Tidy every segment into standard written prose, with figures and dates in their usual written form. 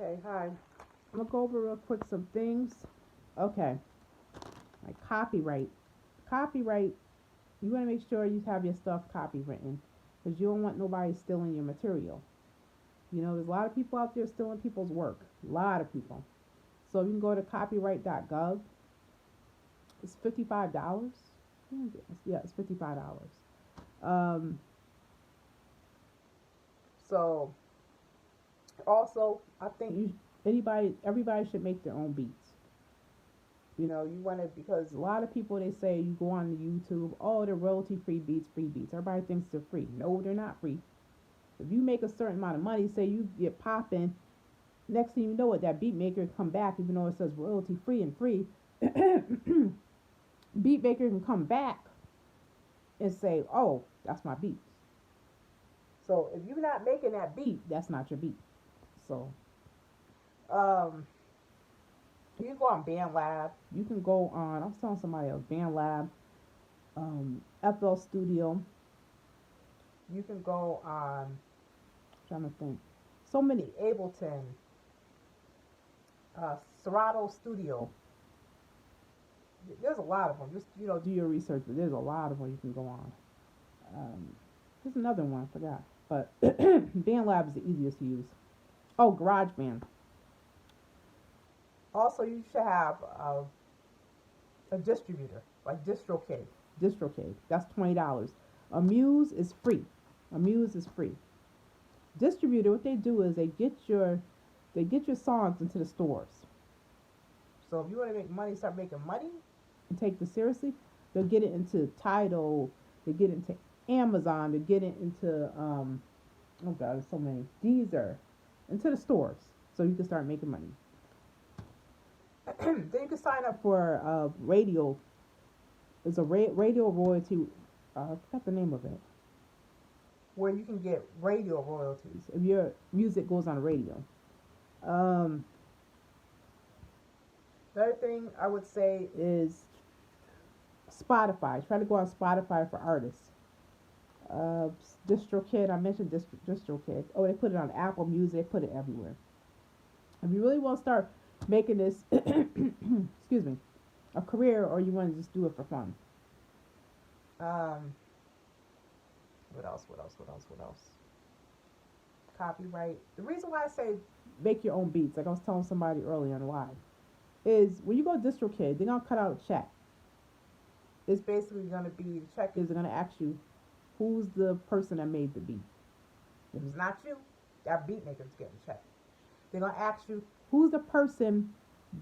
Okay, hi. I'm gonna go over real quick some things. Okay, like copyright. Copyright, you wanna make sure you have your stuff copywritten because you don't want nobody stealing your material. You know, there's a lot of people out there stealing people's work. A lot of people. So you can go to copyright.gov. It's $55. Yeah, it's $55. Um, so also, I think everybody should make their own beats. You know, you want to, because a lot of people, they say, you go on YouTube, oh, they're royalty free beats, free beats. Everybody thinks they're free. No, they're not free. If you make a certain amount of money, say you get popping, next thing you know it, that beat maker come back, even though it says royalty free and free, beat maker can come back and say, oh, that's my beat. So if you're not making that beat, that's not your beat. So um, you can go on BandLab. You can go on, I was telling somebody else, BandLab, FL Studio. You can go on, I'm trying to think, so many, Ableton, Serato Studio. There's a lot of them. Just, do your research, but there's a lot of them you can go on. There's another one, I forgot. But BandLab is the easiest to use. Oh, GarageBand. Also, you should have a distributor like DistroKid. DistroKid. That's $20. Amuse is free. Amuse is free. Distributor, what they do is they get your songs into the stores. So if you want to make money, start making money, and take this seriously, they'll get it into Tidal, they get it into Amazon, they get it into oh god, there's so many, Deezer, into the stores, so you can start making money. Then you can sign up for radio. It's a radio royalty. I forgot the name of it. Where you can get radio royalties if your music goes on the radio. Um, the other thing I would say is Spotify. Try to go on Spotify for artists. Uh, DistroKid. I mentioned DistroKid. Oh, they put it on Apple Music. Put it everywhere. If you really want to start making this, excuse me, a career, or you want to just do it for fun. Um, what else? What else? What else? What else? Copyright. The reason why I say make your own beats, like I was telling somebody earlier on live, is when you go to DistroKid, they're gonna cut out a check. It's basically gonna be, the check is, they're gonna ask you who's the person that made the beat. If it's not you, that beat maker's getting a check. They're gonna ask you who's the person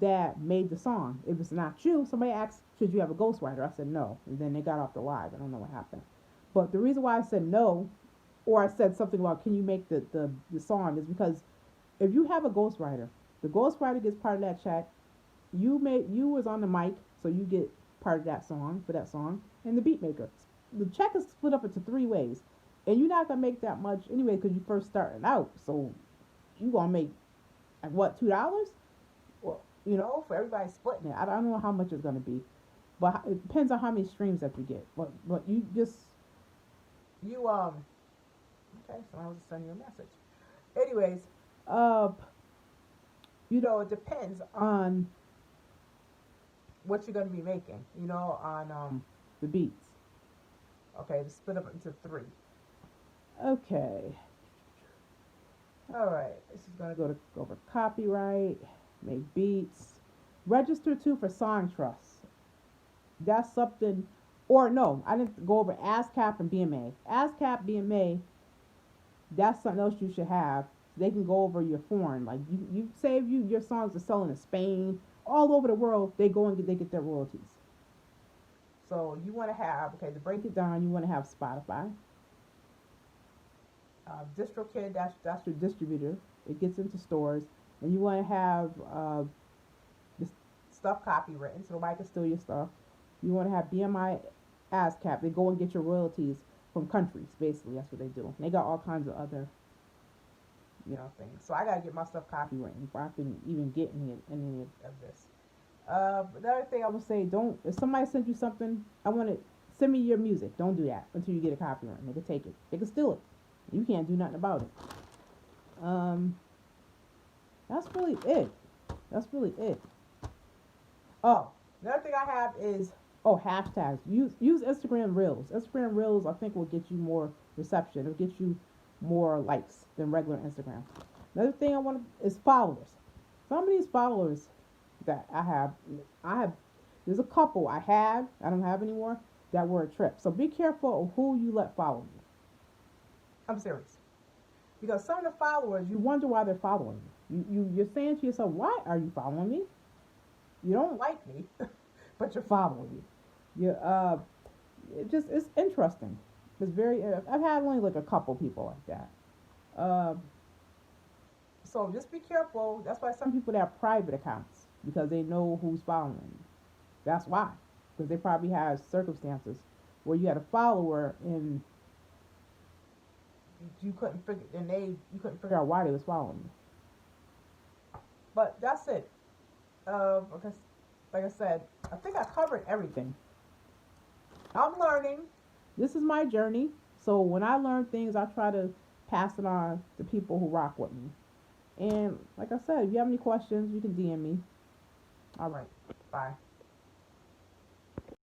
that made the song. If it's not you, somebody asked, should you have a ghostwriter? I said no. And then they got off the live. I don't know what happened. But the reason why I said no, or I said something about can you make the song, is because if you have a ghostwriter, the ghostwriter gets part of that check. You was on the mic, so you get part of that song, for that song, and the beat maker. The check is split up into three ways, and you're not gonna make that much anyway because you first starting out. So you gonna make like what, $2? Well, for everybody splitting it. I don't know how much it's gonna be, but it depends on how many streams that you get. But you just you okay. So I was just sending you a message. Anyways, uh, it depends on what you're gonna be making. On the beats. Okay, to split up into three. Okay. All right. This is gonna go to over copyright, make beats, register too for song trust. That's something. Or no, I didn't go over ASCAP and BMA. ASCAP, BMA, that's something else you should have. They can go over your foreign. Like you say, if your songs are selling in Spain, all over the world, they go and they get their royalties. So you want to have, okay, to break it down, you want to have Spotify, DistroKid. That's your distributor. It gets into stores, and you want to have this stuff copywritten so nobody can steal your stuff. You want to have BMI, ASCAP. They go and get your royalties from countries. Basically, that's what they do. And they got all kinds of other things. So I gotta get my stuff copywritten before I can even get any of this. Another thing I would say, don't, if somebody sends you something, I want to send me your music. Don't do that until you get a copyright. They can take it. They can steal it. You can't do nothing about it. Um, That's really it. That's really it. Oh, another thing I have is, oh, hashtags. Use Instagram Reels. Instagram Reels I think will get you more reception. It'll get you more likes than regular Instagram. Another thing I want to is followers. Some of these followers that I have there's a couple I don't have anymore that were a trip. So be careful of who you let follow you. I'm serious. Because some of the followers, you wonder why they're following you. You're saying to yourself, why are you following me? You don't like me, but you're following me. You it's interesting. It's very. I've had only like a couple people like that. So just be careful. That's why some people that have private accounts because they know who's following you. That's why, because they probably have circumstances where you had a follower and you couldn't figure and they you couldn't figure out why they was following you. But that's it. Because like I said, I think I covered everything. I'm learning. This is my journey. So when I learn things, I try to pass it on to people who rock with me. And like I said, if you have any questions, you can DM me. All right. Bye.